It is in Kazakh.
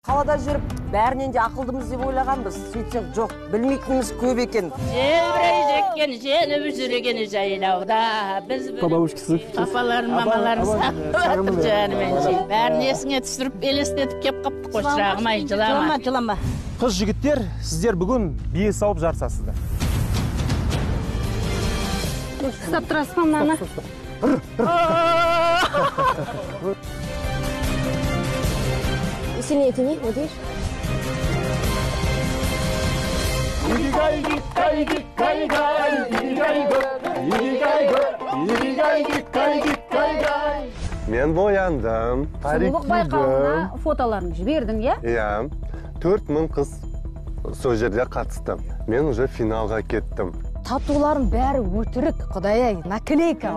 Қалада жүріп, бәрінен де ақылдымыз деп ойлағанбыз. Сөйтсек, жоқ, білмейтініміз көп екен. Жебірей жеккен, женіп жүрген жайлауда. Біз папаларым, мамаларым сағынып жанымен. Бәрін есіңе түсіріп, елестетіп кеп қаптық қой, шырағым-ай, жылама. Жылама. Қыз жігіттер, сіздер бүгін бие сауып жарысасыздар. Ұстап тұрасыз ба мынаны? Сильнее тяни, вот видишь? Мен бояндым, Сұлулық байқауына фотоларын жібердің, иә? Иә, 4000 қыз сол жерде қатысты. Мен уже финалға кеттім. Татуларың бәрі өтірік, құдай-ай, наклейка.